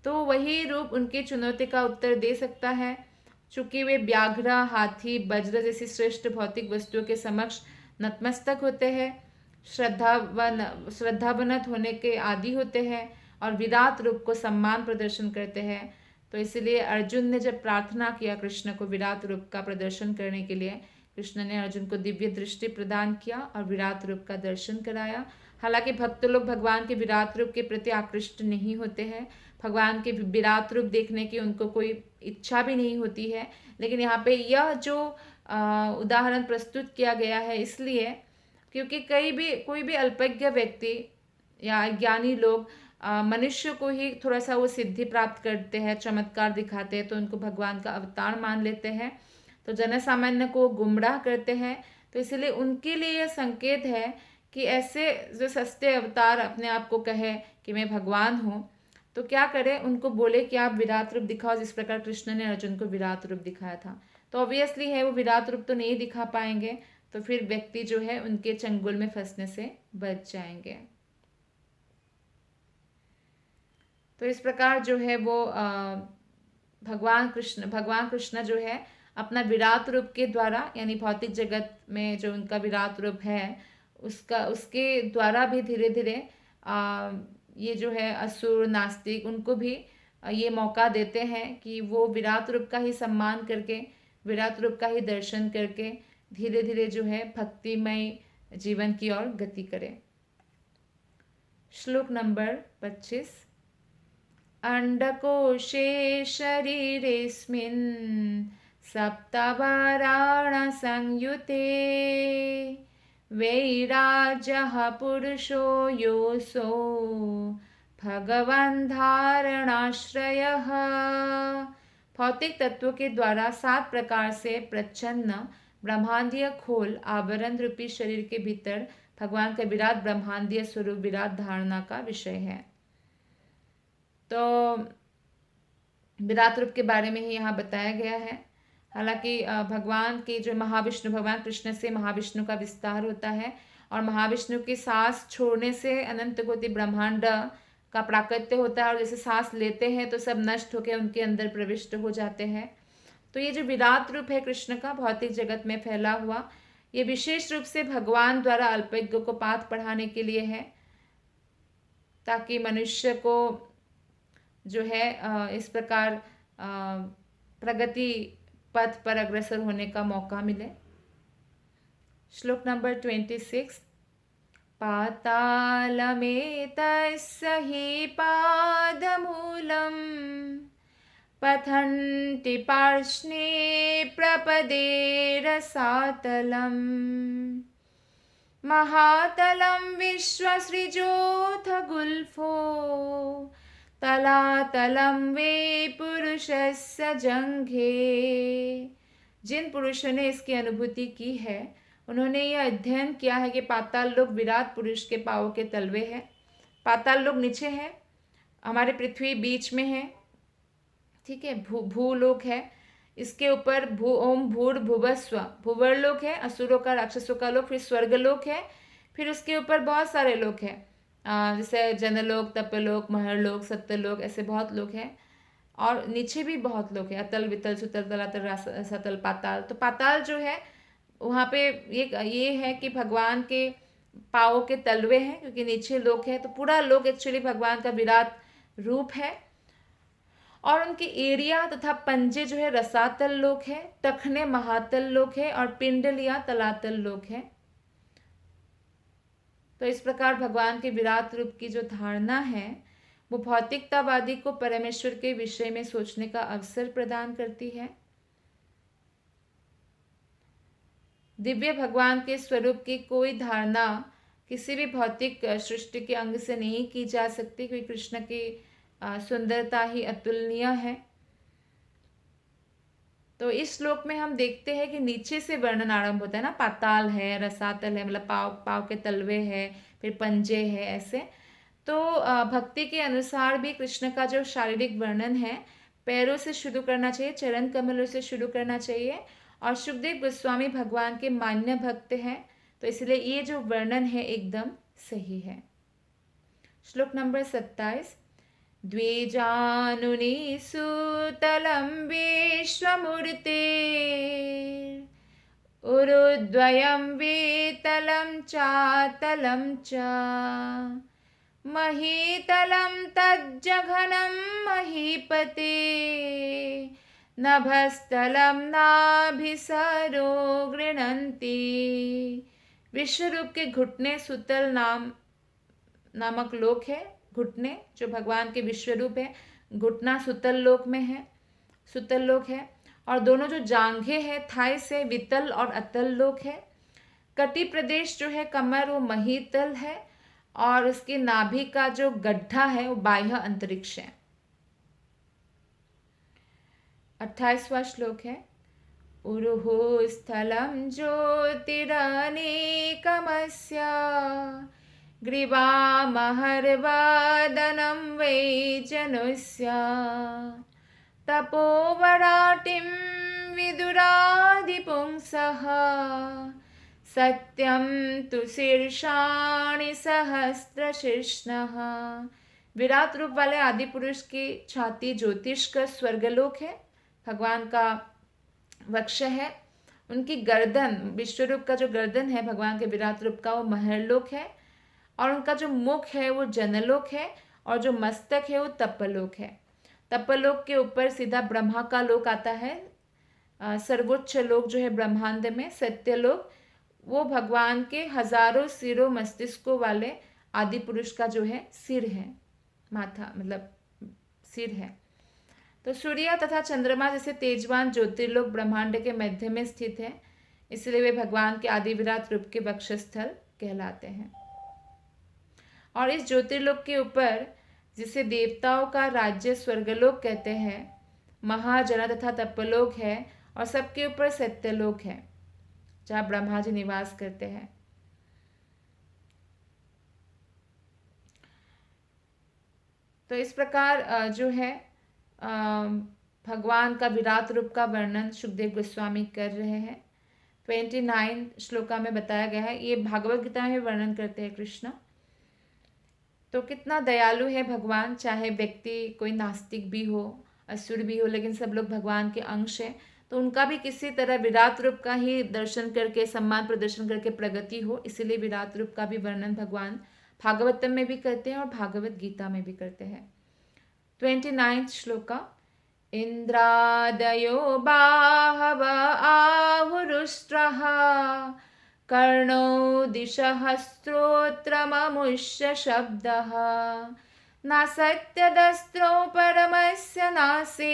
तो वही रूप उनकी चुनौती का उत्तर दे सकता है। चूंकि वे व्याघ्र, हाथी, वज्र जैसी श्रेष्ठ भौतिक वस्तुओं के समक्ष नतमस्तक होते हैं, श्रद्धावनत होने के आदि होते हैं और विराट रूप को सम्मान प्रदर्शन करते हैं। तो इसलिए अर्जुन ने जब प्रार्थना किया कृष्ण को विराट रूप का प्रदर्शन करने के लिए, कृष्ण ने अर्जुन को दिव्य दृष्टि प्रदान किया और विराट रूप का दर्शन कराया। हालांकि भक्त लोग भगवान के विराट रूप के प्रति आकृष्ट नहीं होते हैं, भगवान के विराट रूप देखने की उनको कोई इच्छा भी नहीं होती है, लेकिन यहाँ पे यह जो उदाहरण प्रस्तुत किया गया है इसलिए क्योंकि कोई भी अल्पज्ञ व्यक्ति या ज्ञानी लोग मनुष्य को ही थोड़ा सा वो सिद्धि प्राप्त करते हैं, चमत्कार दिखाते हैं, तो उनको भगवान का अवतार मान लेते हैं, तो जनसामान्य को गुमराह करते हैं। तो इसलिए उनके लिए यह संकेत है कि ऐसे जो सस्ते अवतार अपने आप को कहे कि मैं भगवान हूँ, तो क्या करें, उनको बोले कि आप विराट रूप दिखाओ, जिस प्रकार कृष्ण ने अर्जुन को विराट रूप दिखाया था। तो ऑब्वियसली है वो विराट रूप तो नहीं दिखा पाएंगे, तो फिर व्यक्ति जो है उनके चंगुल में फंसने से बच जाएंगे। तो इस प्रकार जो है वो भगवान कृष्ण जो है अपना विराट रूप के द्वारा, यानी भौतिक जगत में जो उनका विराट रूप है उसके द्वारा भी धीरे धीरे ये जो है असुर, नास्तिक, उनको भी ये मौका देते हैं कि वो विराट रूप का ही सम्मान करके, विराट रूप का ही दर्शन करके धीरे धीरे जो है भक्तिमय जीवन की ओर गति करें। श्लोक नंबर 25। अंडकोशे शरीरेऽस्मिन् सप्तवाराण संयुते वैराजः पुरुषो योऽसौ भगवान धारणाश्रयः। भौतिक तत्वों के द्वारा 7 प्रकार से प्रच्छन्न ब्रह्मांडीय खोल आवरण रूपी शरीर के भीतर भगवान का विराट ब्रह्मांडीय स्वरूप विराट धारणा का विषय है। तो विराट रूप के बारे में ही यहाँ बताया गया है। हालांकि भगवान के जो भगवान कृष्ण से महाविष्णु का विस्तार होता है और महाविष्णु की सांस छोड़ने से अनंत कोटि ब्रह्मांड का प्राकट्य होता है, और जैसे सांस लेते हैं तो सब नष्ट होकर उनके अंदर प्रविष्ट हो जाते हैं। तो ये जो विराट रूप है कृष्ण का भौतिक जगत में फैला हुआ, ये विशेष रूप से भगवान द्वारा अल्पज्ञ को पाठ पढ़ाने के लिए है, ताकि मनुष्य को जो है इस प्रकार प्रगति पथ पर अग्रसर होने का मौका मिले। श्लोक नंबर 26। पातालमेतस्य हि पादमूलम् पतन्ति पार्ष्णे प्रपदे रसातलम् महातलं विश्वसृजोऽथ गुल्फो तलातलं वे पुरुषस्य जंघे। जिन पुरुषों ने इसकी अनुभूति की है उन्होंने यह अध्ययन किया है कि पाताल लोक विराट पुरुष के पांवों के तलवे है। पाताल लोक नीचे है, हमारे पृथ्वी बीच में है, ठीक है। भूलोक है, इसके ऊपर ओम भूर भुवस्व भूवर लोक है, असुरों का राक्षसों का लोक, फिर स्वर्ग लोक है, फिर उसके ऊपर बहुत सारे लोक है, जैसे जनलोक, तपलोक, महरलोक, सत्यलोक, ऐसे बहुत लोक है। और नीचे भी बहुत लोक है, अतल वितल सुतल तलातल सतल पाताल। तो पाताल जो है वहाँ पे ये है कि भगवान के पाँवों के तलवे हैं, क्योंकि नीचे लोक है। तो पूरा लोक एक्चुअली भगवान का विराट रूप है। और उनके एरिया तथा पंजे जो है रसातल लोक है, टखने महातल लोक है और पिंडलियां तलातल लोक है। तो इस प्रकार भगवान के विराट रूप की जो धारणा है वो भौतिकतावादी को परमेश्वर के विषय में सोचने का अवसर प्रदान करती है। दिव्य भगवान के स्वरूप की कोई धारणा किसी भी भौतिक सृष्टि के अंग से नहीं की जा सकती, क्योंकि कृष्ण की सुंदरता ही अतुलनीय है। तो इस श्लोक में हम देखते हैं कि नीचे से वर्णन आरंभ होता है ना, पाताल है, रसातल है, मतलब पाव के तलवे है, फिर पंजे है, ऐसे। तो भक्ति के अनुसार भी कृष्ण का जो शारीरिक वर्णन है पैरों से शुरू करना चाहिए, चरण कमलों से शुरू करना चाहिए। और सुखदेव गोस्वामी भगवान के मान्य भक्त हैं, तो इसलिए ये जो वर्णन है एकदम सही है। श्लोक नंबर 27। द्विजानुनि सुतलं विश्वमूर्ते उरुद्वयं वेतलं चातलं च महीतलं तज्जघनं महीपते नभस्थलं नाभिसरो गृह्णन्ति। विश्वरूप के घुटने सुतल नामक लोक है। घुटने जो भगवान के विश्वरूप है, घुटना सुतल लोक में है, सुतल लोक है। और दोनों जो जांघें हैं थाई से वितल और अतल लोक है। कटी प्रदेश जो है कमर वो महीतल है, और उसकी नाभि का जो गड्ढा है वो बाह्य अंतरिक्ष है। 28वां श्लोक है। उरुहु स्थलं ज्योतिरनेकमस्य ग्रीवामहर्वादनं वै जनुस्य तपोवराटिं विदुरादिपुंसः सत्यं तु शीर्षाणि सहस्रशीर्ष्णः। विराट रूप वाले आदि पुरुष की छाती ज्योतिष का स्वर्गलोक है, भगवान का वक्ष है। उनकी गर्दन, विश्वरूप का जो गर्दन है भगवान के विराट रूप का, वो महरलोक है। और उनका जो मुख है वो जनलोक है, और जो मस्तक है वो तपलोक है। तपलोक के ऊपर सीधा ब्रह्मा का लोक आता है। सर्वोच्च लोक जो है ब्रह्मांड में सत्यलोक, वो भगवान के हजारों सिरों मस्तिष्कों वाले आदि पुरुष का जो है सिर है, माथा मतलब सिर है। तो सूर्य तथा चंद्रमा जैसे तेजवान ज्योतिर्लोक ब्रह्मांड के मध्य में स्थित है, इसलिए वे भगवान के आदि विराट रूप के वक्षस्थल कहलाते हैं। और इस ज्योतिर्लोक के ऊपर जिसे देवताओं का राज्य स्वर्गलोक कहते हैं, महाजन तथा तपलोक है, और सबके ऊपर सत्यलोक है जहाँ ब्रह्मा जी निवास करते हैं। तो इस प्रकार जो है भगवान का विराट रूप का वर्णन सुखदेव गोस्वामी कर रहे हैं। 29 श्लोका में बताया गया है, ये भागवत गीता में वर्णन करते हैं कृष्ण। तो कितना दयालु है भगवान, चाहे व्यक्ति कोई नास्तिक भी हो, असुर भी हो, लेकिन सब लोग भगवान के अंश हैं। तो उनका भी किसी तरह विराट रूप का ही दर्शन करके, सम्मान प्रदर्शन करके प्रगति हो, इसीलिए विराट रूप का भी वर्णन भगवान भागवतम में भी करते हैं और भागवत गीता में भी करते हैं। 29 श्लोका। इंद्रादयो बाहव आहुरुष्ट्रः कर्णौ दिशः स्तोत्रममुष्य शब्दः नासत्यदस्त्रौ परमस्य नासे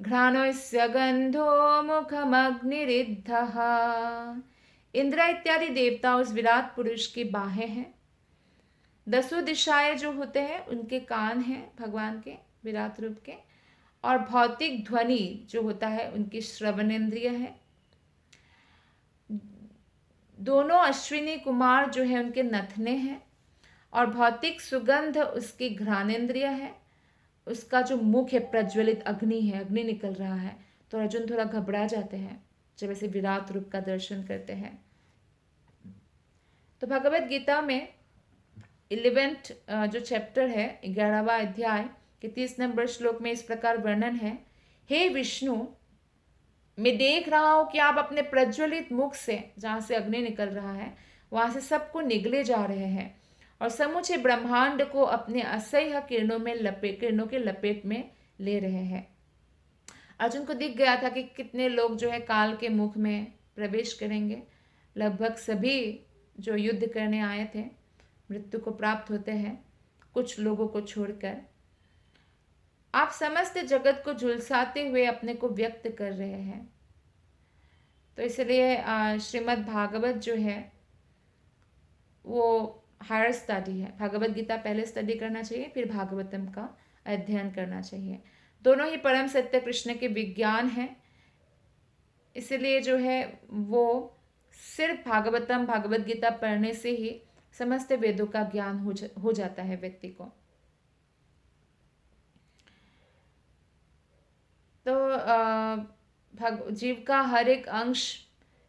घ्राणस्य गंधो मुखमग्निरिद्धः। इंद्र इत्यादि देवता उस विराट पुरुष की बाहें हैं। 10 दिशाएं जो होते हैं उनके कान हैं भगवान के विराट रूप के, और भौतिक ध्वनि जो होता है उनकी श्रवणेन्द्रिय है। दोनों अश्विनी कुमार जो है उनके नथने हैं, और भौतिक सुगंध उसकी घ्राणेन्द्रिय है। उसका जो मुख है प्रज्वलित अग्नि है, अग्नि निकल रहा है। तो अर्जुन थोड़ा घबरा जाते हैं जब ऐसे विराट रूप का दर्शन करते हैं। तो भगवत गीता में 11th जो चैप्टर है 11वां अध्याय के 30 नंबर श्लोक में इस प्रकार वर्णन है। हे विष्णु, मैं देख रहा हूं कि आप अपने प्रज्वलित मुख से, जहां से अग्नि निकल रहा है, वहां से सबको निगले जा रहे हैं और समूचे ब्रह्मांड को अपने असह्य किरणों के लपेट में ले रहे हैं। अर्जुन को दिख गया था कि कितने लोग जो है काल के मुख में प्रवेश करेंगे। लगभग सभी जो युद्ध करने आए थे मृत्यु को प्राप्त होते हैं, कुछ लोगों को छोड़कर। आप समस्त जगत को झुलसाते हुए अपने को व्यक्त कर रहे हैं। तो इसलिए श्रीमद् भागवत जो है वो हायर स्टडी है। भागवत गीता पहले स्टडी करना चाहिए, फिर भागवतम का अध्ययन करना चाहिए। दोनों ही परम सत्य कृष्ण के विज्ञान हैं। इसलिए जो है वो सिर्फ भागवतम भगवत गीता पढ़ने से ही समस्त वेदों का ज्ञान हो जाता है व्यक्ति को। तो जीव का हर एक अंश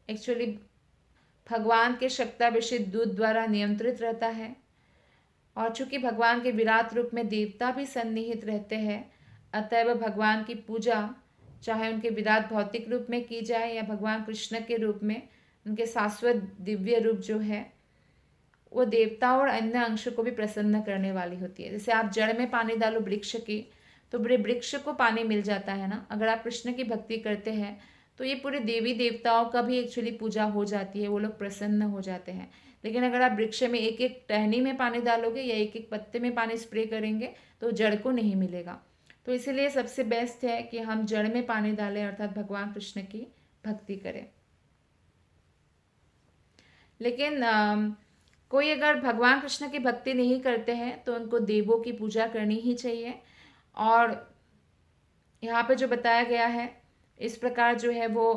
एक्चुअली भगवान के शक्ताभिषिक्त दूत द्वारा नियंत्रित रहता है। और चूंकि भगवान के विराट रूप में देवता भी सन्निहित रहते हैं, अतएव भगवान की पूजा चाहे उनके विराट भौतिक रूप में की जाए या भगवान कृष्ण के रूप में, उनके शाश्वत दिव्य रूप जो है वो देवता और अन्य अंशों को भी प्रसन्न करने वाली होती है। जैसे आप जड़ में पानी डालो वृक्ष की, तो पूरे वृक्ष को पानी मिल जाता है ना। अगर आप कृष्ण की भक्ति करते हैं तो ये पूरे देवी देवताओं का भी एक्चुअली पूजा हो जाती है, वो लोग प्रसन्न हो जाते हैं। लेकिन अगर आप वृक्ष में एक एक टहनी में पानी डालोगे या एक एक पत्ते में पानी स्प्रे करेंगे तो जड़ को नहीं मिलेगा। तो इसीलिए सबसे बेस्ट है कि हम जड़ में पानी डालें, अर्थात भगवान कृष्ण की भक्ति करें। लेकिन कोई अगर भगवान कृष्ण की भक्ति नहीं करते हैं तो उनको देवों की पूजा करनी ही चाहिए। और यहाँ पे जो बताया गया है इस प्रकार जो है वो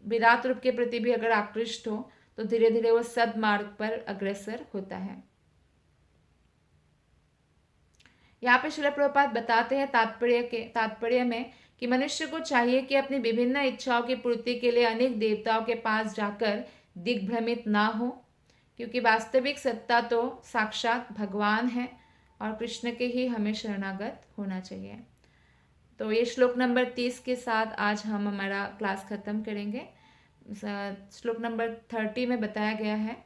विराट रूप के प्रति भी अगर आकृष्ट हो तो धीरे धीरे वो सद्मार्ग पर अग्रसर होता है। यहाँ पे श्रील प्रभुपाद बताते हैं तात्पर्य में कि मनुष्य को चाहिए कि अपनी विभिन्न इच्छाओं की पूर्ति के लिए अनेक देवताओं के पास जाकर दिग्भ्रमित ना हो, क्योंकि वास्तविक सत्ता तो साक्षात भगवान है और कृष्ण के ही हमें शरणागत होना चाहिए। तो ये श्लोक नंबर 30 के साथ आज हम हमारा क्लास खत्म करेंगे। श्लोक नंबर 30 में बताया गया है,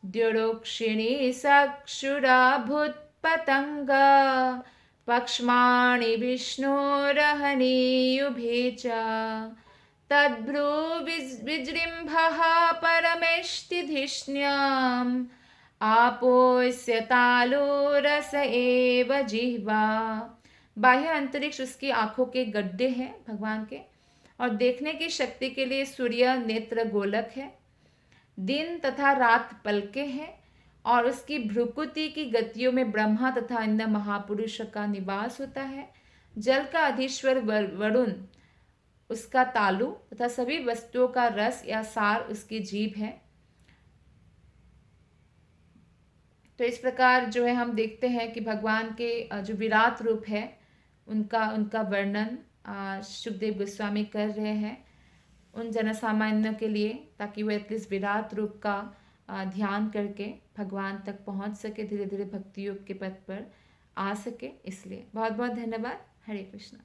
द्योरोक्षिणी सक्षुरा भूत पतंग पक्ष्माणि विष्णोरहनीयुभे च तद्भ्रू विजृम्भः परमेष्टिधिष्ण्याम् आपोस्य तालो रस एव जिह्वा। बाह्य अंतरिक्ष उसकी आंखों के गड्ढे हैं भगवान के, और देखने की शक्ति के लिए सूर्य नेत्र गोलक है। दिन तथा रात पलके हैं, और उसकी भ्रुकुटी की गतियों में ब्रह्मा तथा अन्य महापुरुष का निवास होता है। जल का अधीश्वर वरुण उसका तालु तथा सभी वस्तुओं का रस या सार उसकी जीभ है। तो इस प्रकार जो है हम देखते हैं कि भगवान के जो विराट रूप है उनका वर्णन सुखदेव गोस्वामी कर रहे हैं उन जनसामान्यों के लिए, ताकि वो एटलीस्ट विराट रूप का ध्यान करके भगवान तक पहुंच सके, धीरे धीरे भक्ति योग के पथ पर आ सके। इसलिए बहुत बहुत धन्यवाद। हरे कृष्णा।